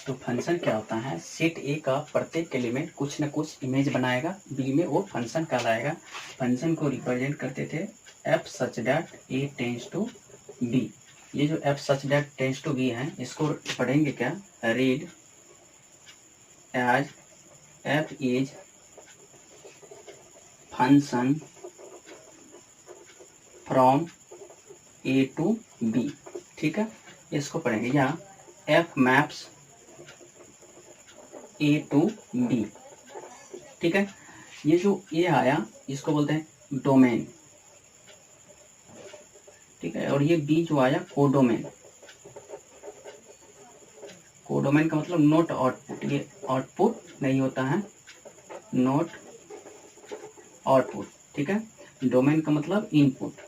तो फंक्शन क्या होता है, सेट ए का प्रत्येक एलिमेंट कुछ न कुछ इमेज बनाएगा, बी में वो फंक्शन कहलाएगा। फंक्शन को रिप्रेजेंट करते थे f such that A tends to B. ये जो f such that tends to B है, इसको पढ़ेंगे क्या, read as F is function from A to B. ठीक है, इसको पढ़ेंगे, या F maps A to B. ठीक है, ये जो ए आया इसको बोलते हैं डोमेन। ठीक है, और ये बी जो आया कोडोमेन। कोडोमेन का मतलब नोट आउटपुट, ये आउटपुट नहीं होता है, नोट आउटपुट। ठीक है, डोमेन का मतलब इनपुट,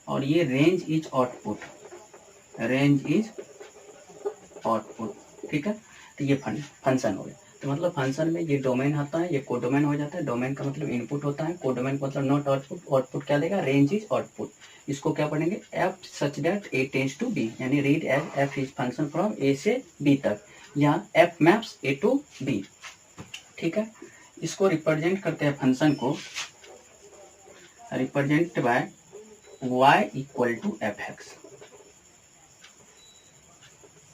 और ये range is output, range is output. ठीक है, तो ये फंक्शन हो गया। तो मतलब फंक्शन में ये डोमेन आता है, ये कोडोमेन हो जाता है। डोमेन का मतलब इनपुट होता है, कोडोमेन का मतलब नॉट आउटपुट। आउटपुट क्या देगा, रेंज इज आउटपुट। इसको क्या पढ़ेंगे, F such that A tends to B, यानी read as F is function from A से बी तक, या F maps A to B. ठीक है, इसको रिप्रेजेंट करते हैं फंक्शन को, represent by y equal to F X.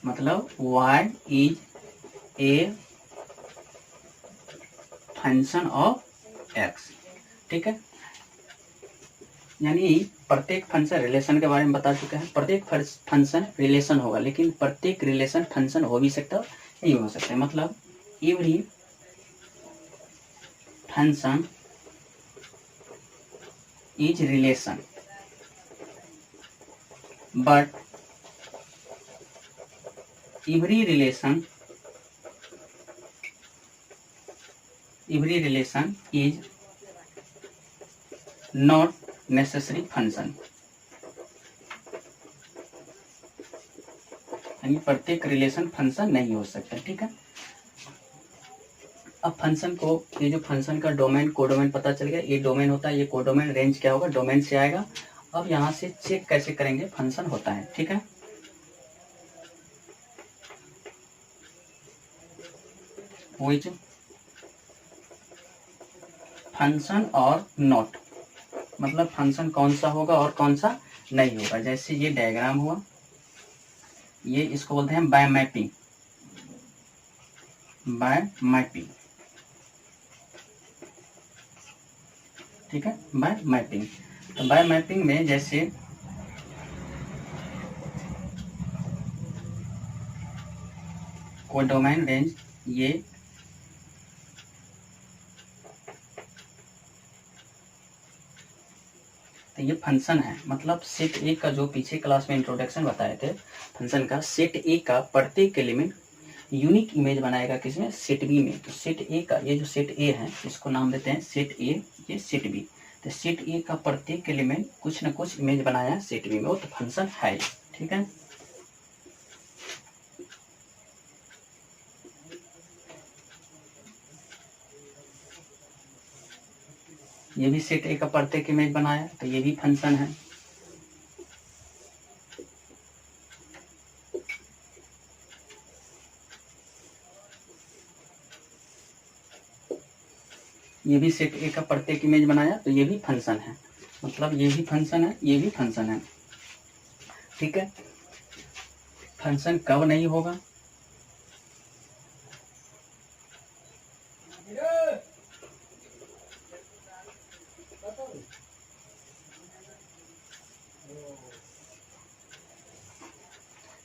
मतलब y is a function of x। ठीक है, यानी प्रत्येक फंक्शन रिलेशन के बारे में बता चुके हैं। प्रत्येक फंक्शन रिलेशन होगा, लेकिन प्रत्येक रिलेशन फंक्शन हो भी सकता है, नहीं हो सकता है। मतलब every function is relation, but every relation is not necessary function। यानी प्रत्येक रिलेशन फंक्शन नहीं हो सकता। ठीक है, अब फंक्शन को, ये जो फंक्शन का डोमेन कोडोमेन पता चल गया, ये डोमेन होता है, ये कोडोमेन। रेंज क्या होगा, डोमेन से आएगा। अब यहाँ से चेक कैसे करेंगे फंक्शन होता है। ठीक है, व्हिच फंक्शन और नॉट, मतलब फंक्शन कौन सा होगा और कौन सा नहीं होगा। जैसे ये डायग्राम हुआ, ये इसको बोलते हैं बाय मैपिंग, बाय मैपिंग। ठीक है, बाय मैपिंग। तो बाय मैपिंग में जैसे कोई डोमेन रेंज, ये तो ये फंक्शन है। मतलब सेट ए का, जो पीछे क्लास में इंट्रोडक्शन बताए थे फंक्शन का, सेट ए का प्रत्येक एलिमेंट यूनिक इमेज बनाएगा, किसमें, सेट बी में। तो सेट ए का, ये जो सेट ए है इसको नाम देते हैं सेट ए, ये सेट बी। तो सेट ए का प्रत्येक एलिमेंट कुछ न कुछ इमेज बनाया है सेट बी में, वो तो फंक्शन है। ठीक है, ये भी सेट ए का प्रत्येक इमेज बनाया, तो ये भी फंक्शन है। ये भी सेट ए का प्रत्येक इमेज बनाया, तो ये भी फंक्शन है। मतलब ये भी फंक्शन है, ये भी फंक्शन है। ठीक है, फंक्शन कब नहीं होगा,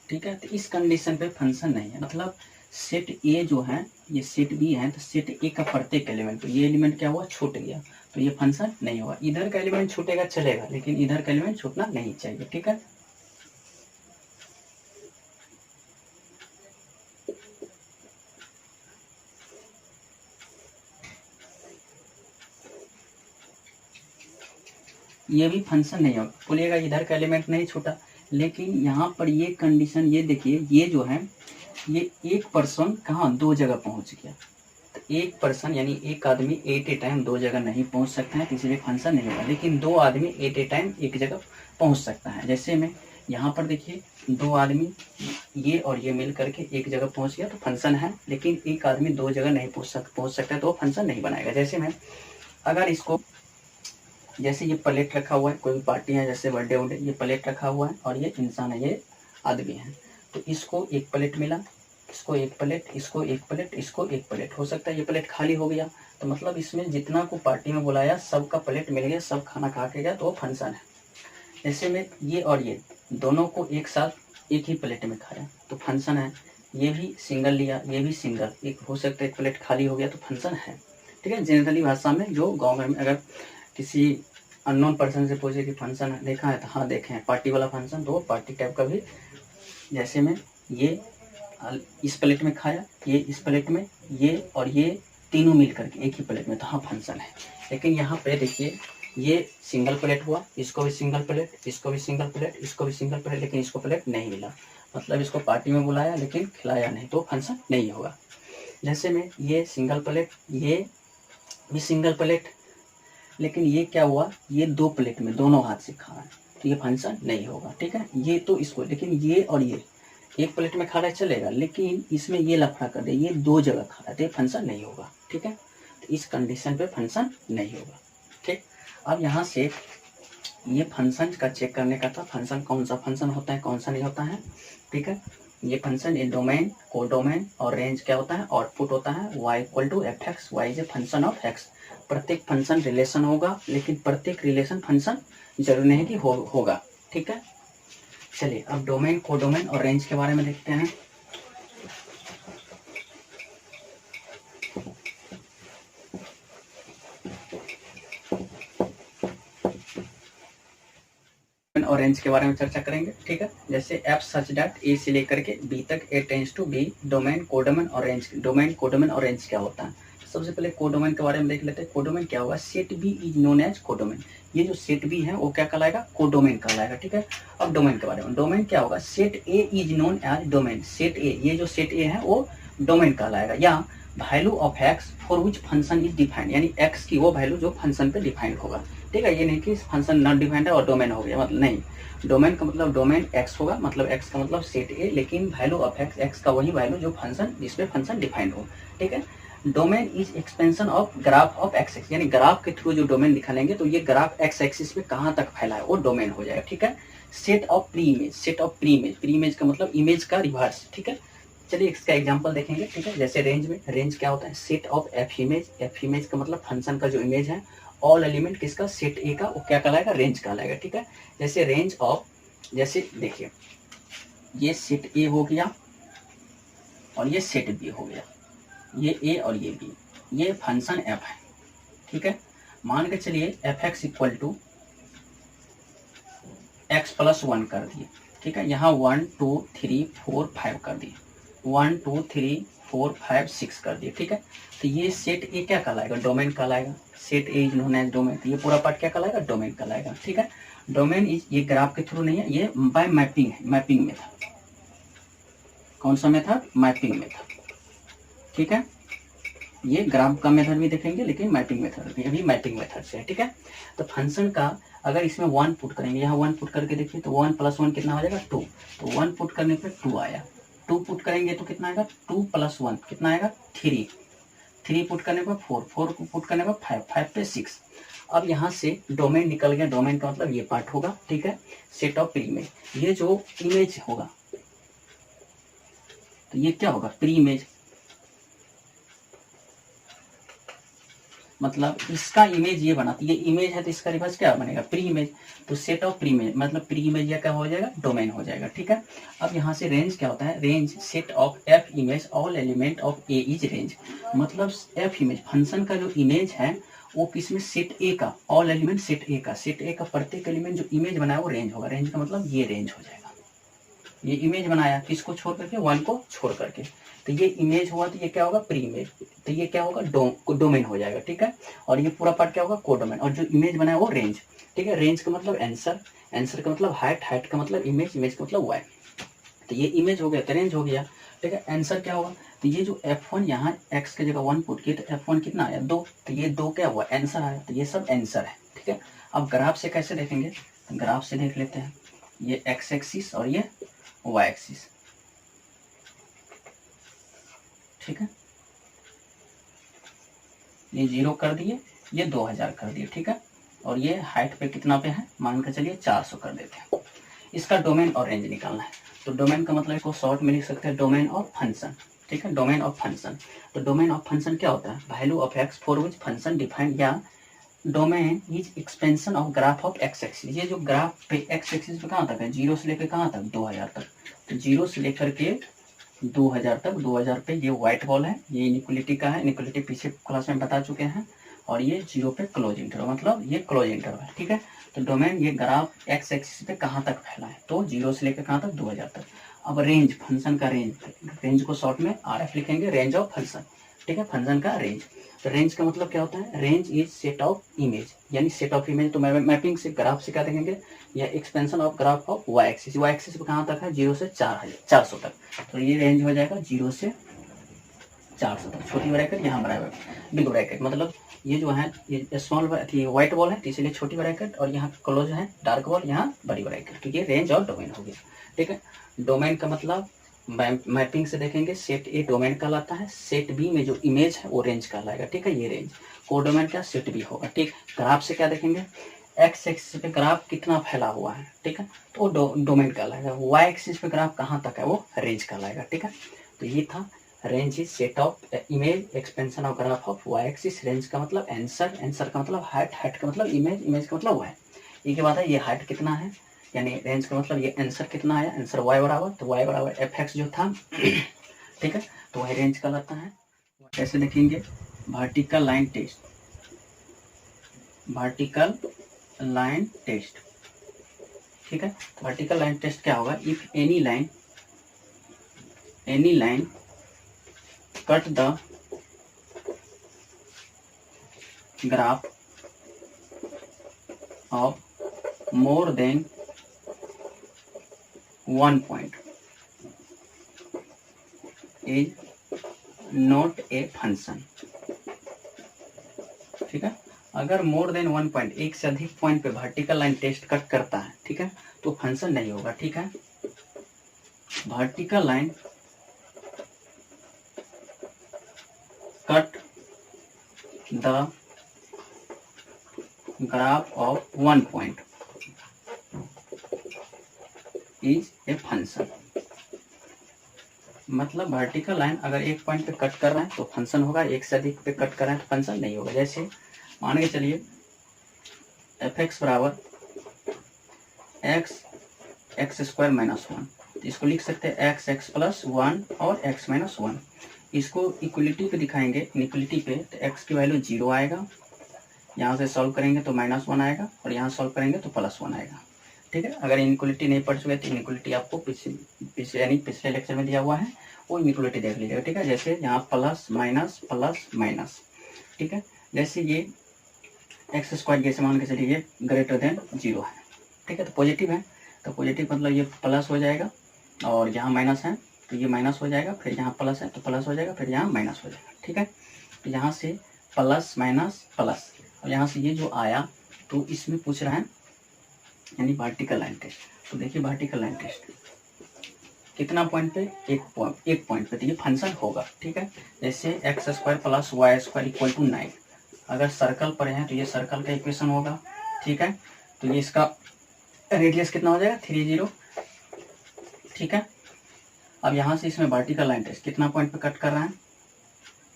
ठीक है, तो इस कंडीशन पे फंक्शन नहीं है। मतलब सेट ए जो है, ये सेट बी है, तो सेट ए का प्रत्येक एलिमेंट, तो ये एलिमेंट क्या हुआ, छूट गया, तो ये फंक्शन नहीं होगा। इधर का एलिमेंट छूटेगा चलेगा, लेकिन इधर का एलिमेंट छूटना नहीं चाहिए। ठीक है, ये भी फंक्शन नहीं होगा। बोलिएगा इधर का एलिमेंट नहीं छूटा, लेकिन यहाँ पर ये कंडीशन, ये देखिए, ये जो है, ये एक पर्सन कहाँ, दो जगह पहुँच गया। तो एक पर्सन यानी एक आदमी एट ए टाइम दो जगह नहीं पहुँच सकता है, तो इसलिए फंक्शन नहीं होगा। लेकिन दो आदमी एट ए टाइम एक जगह पहुँच सकता है। जैसे में यहाँ पर देखिए दो आदमी ये और ये मिल करके एक जगह पहुंच गया तो फंक्शन है, लेकिन एक आदमी दो जगह नहीं पहुंच सकता तो वो फंक्शन नहीं बनाएगा। जैसे मैं अगर इसको, जैसे ये प्लेट रखा हुआ है, कोई पार्टी है जैसे बर्थडे वर्डे, ये प्लेट रखा हुआ है और ये इंसान है, ये आदमी है, तो इसको एक प्लेट मिला, इसको एक प्लेट, इसको एक प्लेट, इसको एक प्लेट, हो सकता है ये प्लेट खाली हो गया, तो मतलब इसमें जितना को पार्टी में बुलाया सबका प्लेट मिल गया, सब खाना खा के गया, तो वो फंक्शन है। ऐसे में ये और ये दोनों को एक साथ एक ही प्लेट में खाया तो फंक्शन है। ये भी सिंगल लिया, ये भी सिंगल, एक हो सकता है एक प्लेट खाली हो गया तो फंक्शन है। ठीक है, जनरली भाषा में जो गाँव में अगर किसी अननोन पर्सन से पूछे कि फंक्शन देखा है तो हाँ देखे हैं, पार्टी वाला फंक्शन, तो पार्टी टाइप का भी। जैसे में ये इस प्लेट में खाया, ये इस प्लेट में, ये और ये तीनों मिल करके एक ही प्लेट में, तो हाँ फंक्शन है। लेकिन यहाँ पे देखिए ये सिंगल प्लेट हुआ, इसको भी सिंगल प्लेट, इसको भी सिंगल प्लेट, इसको भी सिंगल प्लेट, लेकिन इसको प्लेट नहीं मिला, मतलब इसको पार्टी में बुलाया लेकिन खिलाया नहीं, तो फंक्शन नहीं होगा। जैसे में ये सिंगल प्लेट, ये भी सिंगल प्लेट, लेकिन ये क्या हुआ, ये दो प्लेट में दोनों हाथ से खा रहा है, तो ये फंक्शन नहीं होगा। ठीक है, ये तो इसको, लेकिन ये और ये एक प्लेट में खा रहा है चलेगा, लेकिन इसमें ये लफड़ा कर दे, ये दो जगह खा रहा है, तो ये फंक्शन नहीं होगा। ठीक है, तो इस कंडीशन पे फंक्शन नहीं होगा। ठीक, अब यहाँ से ये फंक्शन का चेक करने का था, फंक्शन कौन सा फंक्शन होता है, कौन सा नहीं होता है। ठीक है, ये फंक्शन, ये डोमेन, कोडोमेन और रेंज क्या होता है, आउटपुट होता है y equal to F x, y is a function of x. प्रत्येक फंक्शन रिलेशन होगा, लेकिन प्रत्येक रिलेशन फंक्शन जरूरी नहीं कि होगा। ठीक है, चलिए अब डोमेन, कोडोमेन और रेंज के बारे में देखते हैं। और रेंज के बारे में चर्चा करेंगे। ठीक है, जैसे एफ सच डैट ए से लेकर के बी तक, A tends to B, domain, codomain और रेंज। डोमेन, कोडोमेन और रेंज क्या होता है, सबसे पहले कोडोमेन के बारे में देख लेते हैं। कोडोमेन क्या होगा, set B is known as codomain. ये जो सेट बी है वो क्या कहलाएगा, कोडोमेन कहलाएगा। ठीक है, अब डोमेन के बारे में, डोमेन क्या होगा, set A is known as domain. Set A, ये जो सेट ए है वो डोमेन कहलाएगा। या value of x for which function is defined, यानी एक्स की वो वैल्यू जो फंक्शन पे डिफाइंड होगा। ठीक है, ये नहीं कि फंक्शन नॉट डिफाइंड है और डोमेन हो गया, मतलब नहीं, डोमेन का मतलब डोमेन एक्स होगा, मतलब एक्स का मतलब सेट ए, लेकिन वैल्यू ऑफ एक्स, एक्स का वही वैल्यू जो फंक्शन, जिसपे फंक्शन डिफाइंड हो। ठीक है, domain is expansion of graph of x x, यानी ग्राफ के थ्रू जो डोमेन दिखाएंगे तो ये ग्राफ एक्स एक्सिस पे कहाँ तक फैला है वो डोमेन हो जाएगा। ठीक है, set of pre image, set of pre image, pre image का मतलब इमेज का रिवर्स। ठीक है, चलिए इसका एग्जांपल देखेंगे। ठीक है, जैसे रेंज में, रेंज क्या होता है, set of F image. F image का मतलब फंक्शन का जो इमेज है, ऑल एलिमेंट किसका, सेट ए का, वो क्या कहलाएगा, रेंज कहलाएगा। ठीक है, जैसे रेंज ऑफ, जैसे देखिए ये सेट ए हो गया और ये सेट बी हो गया, ये ए और ये बी, ये फंक्शन एफ है। ठीक है, मान के चलिए f x equal to x plus 1 कर दिए। ठीक है, यहाँ 1 2 3 4 5 कर दिए, 1 2 3 4 5 6 कर दिए। ठीक है, तो ये सेट ए क्या कहलाएगा, डोमेन कहलाएगा। Set A is known as domain, तो ये पूरा पार्ट क्या कहलाएगा, डोमेन कहलाएगा। ठीक है, डोमेन इज, ये ग्राफ के थ्रू नहीं है, ये बाय मैपिंग है, मैपिंग मेथड। कौन सा मेथड, मैपिंग मेथड। ठीक है, ये ग्राफ का मेथड भी देखेंगे, लेकिन मैपिंग मेथड भी, अभी मैपिंग मेथड से है। ठीक है, तो फंक्शन का अगर इसमें 1 पुट करेंगे, यहाँ 1 पुट करके देखिए तो 1 + 1 कितना हो जाएगा, 2। तो 1 पुट करने पे 2 आया, 2 पुट करेंगे तो कितना आएगा, 2 + 1 कितना आएगा, 3। 3 पुट करने पर 4, 4 पुट करने पर 5, 5 पे 6। अब यहाँ से डोमेन निकल गया, डोमेन का मतलब ये पार्ट होगा। ठीक है, सेट ऑफ प्री इमेज, ये जो इमेज होगा तो ये क्या होगा, प्री इमेज, मतलब इसका इमेज ये बना, तो ये इमेज है तो इसका रिवर्स क्या बनेगा, प्री इमेज। तो सेट ऑफ प्री इमेज मतलब प्री इमेज या क्या हो जाएगा, डोमेन हो जाएगा। ठीक है, अब यहाँ से रेंज क्या होता है, range set of F image, all element of A is range. मतलब एफ इमेज फंक्शन का जो इमेज है वो किसमें, सेट ए का, ऑल एलिमेंट सेट ए का, सेट ए का प्रत्येक एलिमेंट जो इमेज बनाया वो रेंज होगा। रेंज का मतलब ये रेंज हो जाएगा, ये इमेज बनाया किसको छोड़ करके, 1 को छोड़ करके, तो ये इमेज हुआ, तो ये क्या होगा, प्री इमेज, तो ये क्या होगा, डोमेन हो जाएगा। ठीक है, और ये पूरा पार्ट क्या होगा, कोडोमेन, और जो इमेज बनाया वो रेंज। ठीक है, रेंज का मतलब आंसर, आंसर का मतलब हाइट, हाइट का मतलब इमेज, इमेज का मतलब वाई। तो ये इमेज हो गया तो रेंज हो गया। ठीक है, आंसर क्या होगा, तो ये जो f1 यहाँ x की जगह 1 पुट किए तो f1 कितना आया, 2, तो ये 2 क्या हुआ, आंसर आया, तो ये सब आंसर है। ठीक है, अब ग्राफ से कैसे देखेंगे, ग्राफ से देख लेते हैं। ये एक्स एक्सिस और ये वाई एक्सिस, ठीक है। ये 0 कर दिए, ये 2000 कर दिए, ठीक है। और ये हाइट पे कितना पे है, मान कर चलिए 400 कर देते हैं। इसका डोमेन और रेंज निकालना है। तो डोमेन का मतलब इसको शॉर्ट में लिख सकते हैं डोमेन ऑफ फंक्शन, ठीक है, डोमेन ऑफ फंक्शन। तो डोमेन ऑफ फंक्शन क्या होता है, value of x for which function defined, या domain is expansion of graph of x axis. ये जो ग्राफ पे एक्स एक्सिस पे कहाँ तक है, 0 से लेकर कहाँ तक, 2000 तक। तो 0 से लेकर के 2000 तक, 2000 पे ये व्हाइट बॉल है, ये इनइक्वलिटी का है, इनइक्वलिटी पीछे क्लास में बता चुके हैं। और ये 0 पे क्लोज इंटरवल, मतलब ये क्लोज इंटरवल है, ठीक है। तो डोमेन ये ग्राफ एक्स एक्सिस पे कहाँ तक फैला है, तो 0 से लेकर कहाँ तक, 2000 तक। अब रेंज, फंक्शन का रेंज, रेंज को शॉर्ट में आर एफ लिखेंगे, रेंज ऑफ फंक्शन, ठीक है, फंक्शन का रेंज। तो रेंज का मतलब क्या होता है, range is set of image, यानी सेट ऑफ इमेज। तो मैपिंग से ग्राफ से क्या देखेंगे, या expansion of graph of y axis, y axis पे कहाँ तक है, 0 से 400 तक। तो ये रेंज हो जाएगा 0 से 400 तक। छोटी ब्रैकेट यहाँ बराबर बिग ब्रैकेट, मतलब ये जो है ये स्मॉल व्हाइट बॉल है, तो इसलिए छोटी ब्रैकेट, और यहाँ क्लोज है डार्क बॉल, यहाँ बड़ी ब्रैकेट। तो ये रेंज और डोमेन हो गया, ठीक है। डोमेन का मतलब मैपिंग से देखेंगे, सेट ए डोमेन कहलाता है, सेट बी में जो इमेज है वो रेंज कहलाएगा, ठीक है, ये रेंज। कोडोमेन क्या, सेट बी होगा, ठीक। ग्राफ से क्या देखेंगे, एक्स एक्सिस पे ग्राफ कितना फैला हुआ है, ठीक है, तो डोमेन कहलाएगा। वाई एक्सिस पे ग्राफ कहाँ तक है, वो रेंज कहलाएगा, ठीक है। तो ये था range is set of image expansion of graph of y axis. Range का मतलब आंसर, आंसर का मतलब हाइट, हाइट का मतलब इमेज, इमेज का मतलब वाई। ये के बाद है ये हाइट कितना है, यानी रेंज का मतलब ये आंसर कितना आया, आंसर वाई बराबर, तो वाई बराबर एफ एक्स जो था, ठीक है, तो वही रेंज कहलाता है। कैसे देखेंगे, vertical line test, vertical line test, ठीक है। वर्टिकल लाइन टेस्ट क्या होगा, if any line cut the graph of more than 1 point is not a function, ठीक है। अगर मोर देन 1 पॉइंट, एक से अधिक पॉइंट पे वर्टिकल लाइन टेस्ट कट करता है, ठीक है, तो फंक्शन नहीं होगा, ठीक है। Vertical line cut the graph of 1 point is a function, मतलब वर्टिकल लाइन अगर एक पॉइंट पे कट कर रहा है तो फंक्शन होगा, एक से अधिक पे कट कर रहा है तो फंक्शन नहीं होगा। जैसे मान के चलिए एफ एक्स बराबर एक्स स्क्वायर माइनस 1, तो इसको लिख सकते हैं एक्स एक्स प्लस 1 और एक्स माइनस 1। इसको इक्वलिटी पे दिखाएंगे, इक्वलिटी पे, तो एक्स की वैल्यू 0 आएगा, यहाँ से सॉल्व करेंगे तो -1 आएगा, और यहाँ सॉल्व करेंगे तो +1 आएगा, ठीक है। अगर इनइक्वलिटी नहीं पढ़ चुके तो इनइक्वलिटी आपको पिछले लेक्चर में दिया हुआ है, वो इनइक्वलिटी देख लीजिएगा, ठीक है। जैसे यहाँ प्लस माइनस प्लस माइनस, ठीक है। जैसे ये एक्स स्क्वायर जैसे मान के चलिए ये ग्रेटर देन 0 है, ठीक है, तो पॉजिटिव है, तो पॉजिटिव मतलब ये प्लस हो जाएगा, और यहाँ माइनस है तो ये माइनस हो जाएगा, फिर यहाँ प्लस है तो प्लस हो जाएगा, फिर यहाँ माइनस हो जाएगा, ठीक है। तो यहाँ से प्लस माइनस प्लस, और यहाँ से ये जो आया तो इसमें पूछ रहा है यानी वर्टिकल लाइन टेस्ट। तो देखिए वर्टिकल लाइन टेस्ट कितना पॉइंट पे, एक पॉइंट पे, तो ये फंक्शन होगा, ठीक है। जैसे x square plus y square equal to 9, अगर सर्कल पर है तो ये सर्कल का इक्वेशन होगा, ठीक है। तो ये इसका रेडियस कितना हो जाएगा, 30, ठीक है। अब यहाँ से इसमें वर्टिकल लाइन टेस्ट कितना पॉइंट पे कट कर रहा है,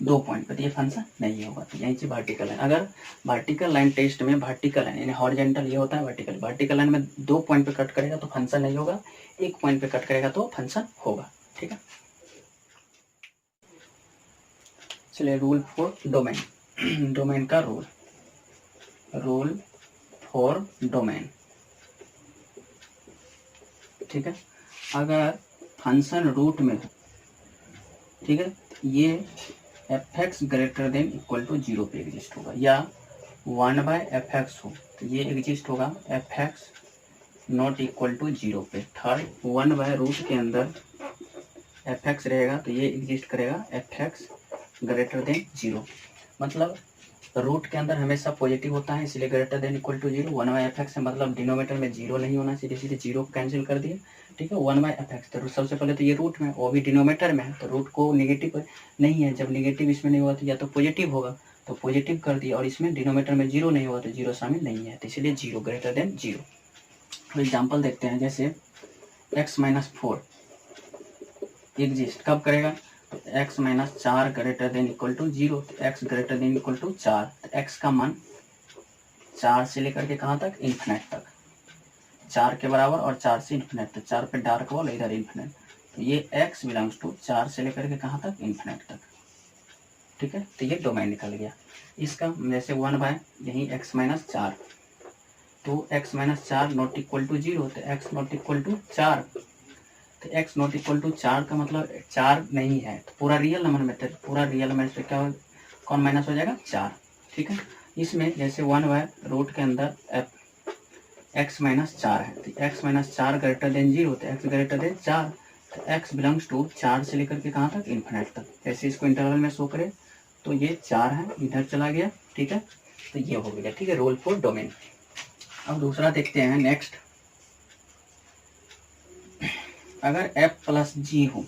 2 पॉइंट पे, तो ये फंक्शन नहीं होगा। तो यहीं से वर्टिकल लाइन, अगर वर्टिकल लाइन टेस्ट में वर्टिकल लाइन यानी हॉरिजॉन्टल ये होता है, वर्टिकल लाइन में 2 पॉइंट पे कट करेगा तो फंक्शन नहीं होगा, 1 पॉइंट पे कट करेगा तो फंक्शन होगा, ठीक है। चलिए रूल फॉर डोमेन, डोमेन का रूल फॉर डोमेन, ठीक है। अगर फंक्शन रूट में, ठीक है, ये f x greater than equal to 0 पे एग्जिस्ट होगा, या 1/f(x) हो तो ये एग्जिस्ट होगा f x not equal to 0 पे। थर्ड 1/रूट के अंदर f(x) रहेगा तो ये एग्जिस्ट करेगा एफ एक्स ग्रेटर देन 0, मतलब रूट के अंदर हमेशा पॉजिटिव होता है, इसलिए greater than equal to zero. 1/f(x) है, मतलब डिनोमीटर में जीरो नहीं होना चाहिए, सीधे जीरो को कैंसिल कर दिए, ठीक है। 1/f(x) तो सबसे पहले तो ये रूट में, वो भी डिनोमीटर में है, तो रूट को नेगेटिव नहीं है, जब नेगेटिव इसमें नहीं होगा तो या तो पॉजिटिव होगा, तो पॉजिटिव कर दिया, और इसमें डिनोमीटर में जीरो नहीं होगा तो जीरो शामिल नहीं है, तो इसलिए जीरो, ग्रेटर देन जीरो। तो एग्जाम्पल देखते हैं, जैसे x-4 एग्जिस्ट कब करेगा, तो x-4 greater than equal to zero, तो x greater than equal to 4, तो x का मान 4 से लेकर के कहाँ तक, इन्फिनिट तक, 4 के बराबर और 4 से इन्फिनिट, तो 4 पे डार्क वॉल, इधर इन्फिनिट, तो ये x बिलोंग्स टू 4 से लेकर के कहाँ तक, इन्फिनिट तक, ठीक है। तो ये डोमेन निकल गया इसका, जैसे 1 यही x-4, तो x-4 not equal to zero, तो x नॉट इक्वल टू 4, तो x नॉट इक्वल टू 4 का मतलब 4 नहीं है, तो पूरा रियल नंबर में, पूरा रियल नंबर से क्या कौन माइनस हो जाएगा, 4, ठीक है। इसमें जैसे 1 रूट के अंदर x-4 है, तो x-4 ग्रेटर देन जीरो, तो x ग्रेटर देन 4, तो x बिलोंग्स टू 4 से लेकर के कहाँ तक, इन्फिनिट तक। जैसे इसको इंटरवल में शो करे तो ये 4 है, इधर चला गया, ठीक है, तो ये हो गया, ठीक है, रोल फॉर डोमेन। अब दूसरा देखते हैं, नेक्स्ट, अगर f प्लस जी हो,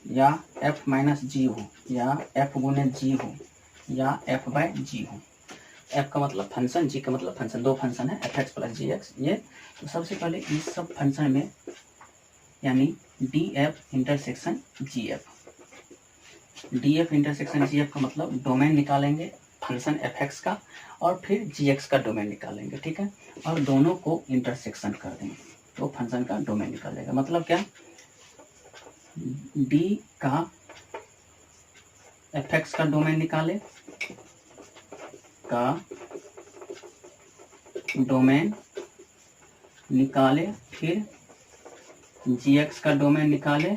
या f माइनस जी हो, या f गुने जी हो, या f बाय जी हो। f का मतलब फंक्शन, g का मतलब फंक्शन, दो फंक्शन है f(x) प्लस gx ये। तो सबसे पहले इस सब फंक्शन में, यानी df intersection gf, df intersection gf का मतलब डोमेन निकालेंगे फंक्शन f(x) का, और फिर gx का डोमेन निकालेंगे, ठीक है, और दोनों को इंटरसेक्शन कर देंगे तो फंक्शन का डोमेन निकालेगा। मतलब क्या, d का f(x) का डोमेन निकाले, का डोमेन निकाले, फिर gx का डोमेन निकाले,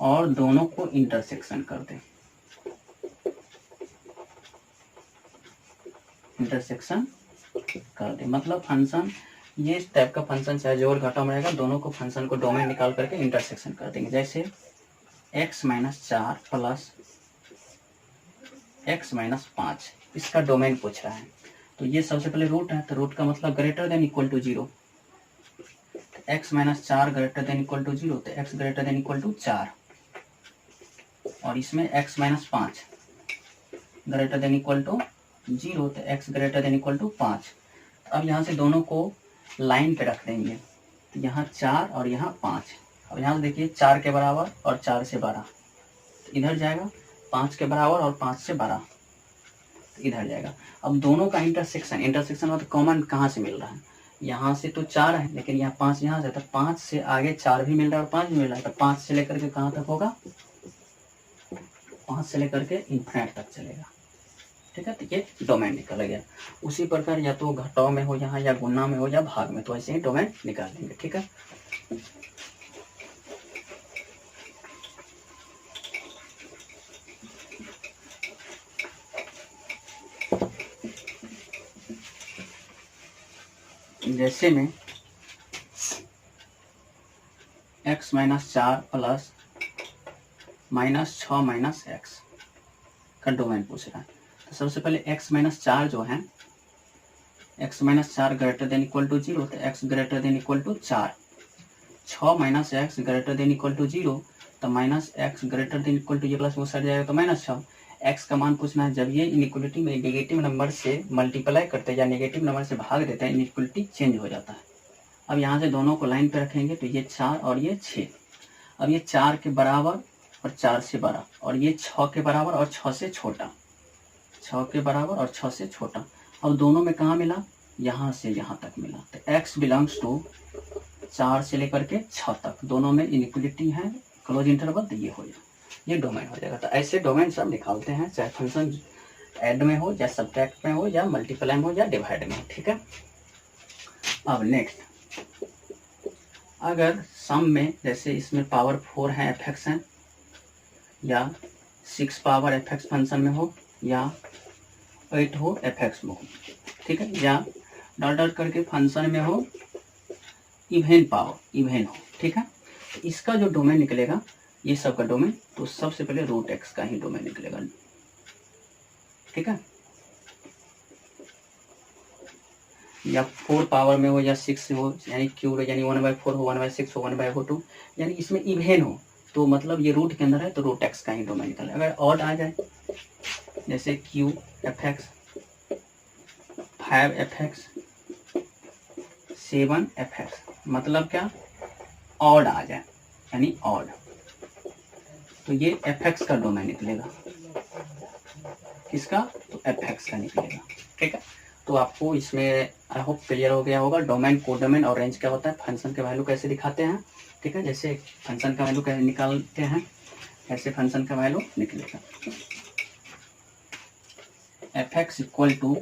और दोनों को इंटरसेक्शन कर दे, इंटरसेक्शन कर दे, मतलब फंक्शन, ये इस टाइप का फंक्शन चाहे जोड़ घटाव में रहेगा, दोनों को फंक्शन को डोमेन निकाल करके इंटरसेक्शन कर देंगे। जैसे x-4 प्लस x-5, इसका डोमेन पूछ रहा है, तो ये सबसे पहले रूट है, तो रूट का मतलब greater than equal to zero, x-4 greater than equal to zero, तो x greater than equal to 4, और इसमें x-5 greater than equal to zero, तो x greater than equal to 5। अब यहाँ से दोनों को लाइन पे रख देंगे, तो यहाँ 4 और यहाँ 5। अब यहाँ से देखिए 4 के बराबर और 4 से 12, तो इधर जाएगा, 5 के बराबर और 5 से 12, तो इधर जाएगा। अब दोनों का इंटरसेक्शन, इंटरसेक्शन मतलब कॉमन कहाँ से मिल रहा है, यहाँ से तो 4 है, लेकिन यहाँ 5 यहाँ से, तो 5 से आगे 4 भी मिल रहा है और 5 भी मिल रहा है, तो 5 से लेकर के कहाँ तक होगा, 5 से लेकर के इन्फिनिट तक चलेगा, ठीक है। तो ये डोमेन निकल गया। उसी प्रकार या तो घटाव में हो यहाँ, या गुणा में हो, या भाग में, तो ऐसे ही डोमेन निकाल देंगे, ठीक है। जैसे में x-4 प्लस -6 - x का डोमेन पूछ रहा है, तो सबसे पहले x-4 जो है, x-4 greater than equal to zero, तो x greater than equal to 4, 6 - x greater than equal to zero, तो -x greater than equal to, ये प्लस वो सट जाएगा तो -6, x का मान पूछना है। जब ये इनइक्वलिटी में नेगेटिव नंबर से मल्टीप्लाई करते हैं या नेगेटिव नंबर से भाग देते हैं, इनइक्वलिटी चेंज हो जाता है। अब यहाँ से दोनों को लाइन पे रखेंगे, तो ये 4 और ये 6, अब ये 4 के बराबर और 4 से बड़ा, और ये 6 के बराबर और 6 से छोटा, 6 के बराबर और 6 से छोटा। अब दोनों में कहाँ मिला, यहाँ से यहाँ तक मिला, तो x बिलोंग्स टू 4 से लेकर के 6 तक, दोनों में इनइक्वलिटी है, क्लोज इंटरवल, तो ये हो जाए, ये डोमेन हो जाएगा। तो ऐसे डोमेन सब निकालते हैं, चाहे फंक्शन ऐड में हो, या सब्ट्रैक्ट में हो, या मल्टीप्लाई में हो, या डिवाइड में हो, ठीक है। अब नेक्स्ट, अगर सम में, जैसे इसमें पावर 4 है f(x) है, या 6 पावर f(x) फंक्शन में हो, या 8 हो f(x) में हो, ठीक है, या डॉट करके फंक्शन में हो, इवेन पावर इवेन हो, ठीक है। तो इसका जो डोमेन निकलेगा, ये सब का डोमेन, तो सबसे पहले √x का ही डोमेन निकलेगा, ठीक है। या 4 पावर में हो या 6 हो, यानी क्यूब यानी 1/4 हो, 1/6 हो, 1/2, यानी इसमें इवेन हो, तो मतलब ये रूट के अंदर है तो रूट एक्स का ही डोमेन निकल। अगर ऑड आ जाए जैसे Q F x, 5 F x, 7 F X, मतलब क्या ऑड आ जाए यानी ऑड, तो ये एफ एक्स का डोमेन निकलेगा। किसका? तो एफ एक्स का निकलेगा। ठीक है, तो आपको इसमें आई होप क्लियर हो गया होगा डोमेन, कोडोमेन और रेंज क्या होता है, फंक्शन के वैल्यू कैसे दिखाते हैं। ठीक है, जैसे फंक्शन का वैल्यू कैसे निकालते हैं, ऐसे फंक्शन का वैल्यू निकलेगा। F x equal to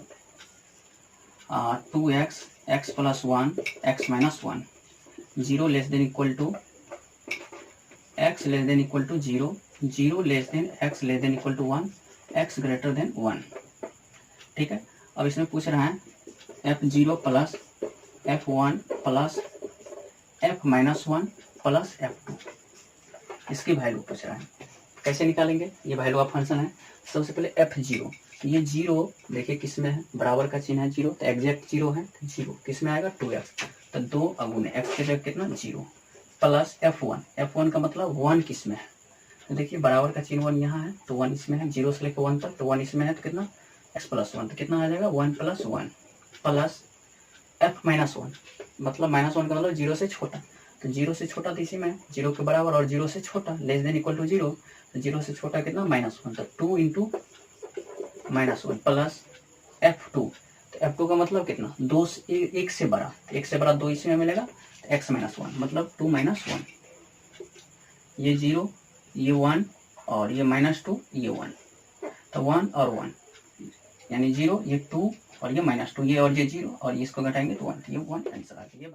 2x x plus 1 x minus 1, 0 less than equal to x less than equal to 0, 0 less than x less than equal to 1, x greater than 1। ठीक है, अब इसमें पूछ रहा है f0 plus f1 plus f minus 1 plus f2, इसकी value पूछ रहा है। कैसे निकालेंगे, ये वैल्यू ऑफ फंक्शन है। सबसे पहले f0, ये 0 देखिए किस में है, बराबर का चिन्ह है 0, तो एग्जैक्ट 0 है, तो 0 किस में आएगा 2x, तो 2 अगुने x के जगह कितना 0, प्लस f1, f1 का मतलब 1 किस में है, तो देखिए बराबर का चिन्ह 1 यहाँ है, तो 1 इसमें है, 0 से लेकर 1 तक, तो 1 इसमें है, तो कितना x प्लस 1, तो कितना आ जाएगा 1 प्लस 1 प्लस f माइनस 1, मतलब माइनस 1 का मतलब 0 से छोटा, तो 0 से छोटा तो इसी में है 0 के बराबर, और 0 से छोटा लेस देन इक्वल टू 0, तो 0 से छोटा कितना -1, तो 2 इंटू -1 प्लस f2, तो f2 का मतलब कितना 2 1 से बड़ा, 1 से बड़ा 2 इसमें मिलेगा, तो x माइनस 1 मतलब 2 माइनस 1, ये 0 ये 1 और ये -2 ये 1, तो 1 और 1 यानी 0, ये 2 और ये -2, ये और ये 0 और इसको घटाएंगे तो 1, ये 1 आंसर आ गया।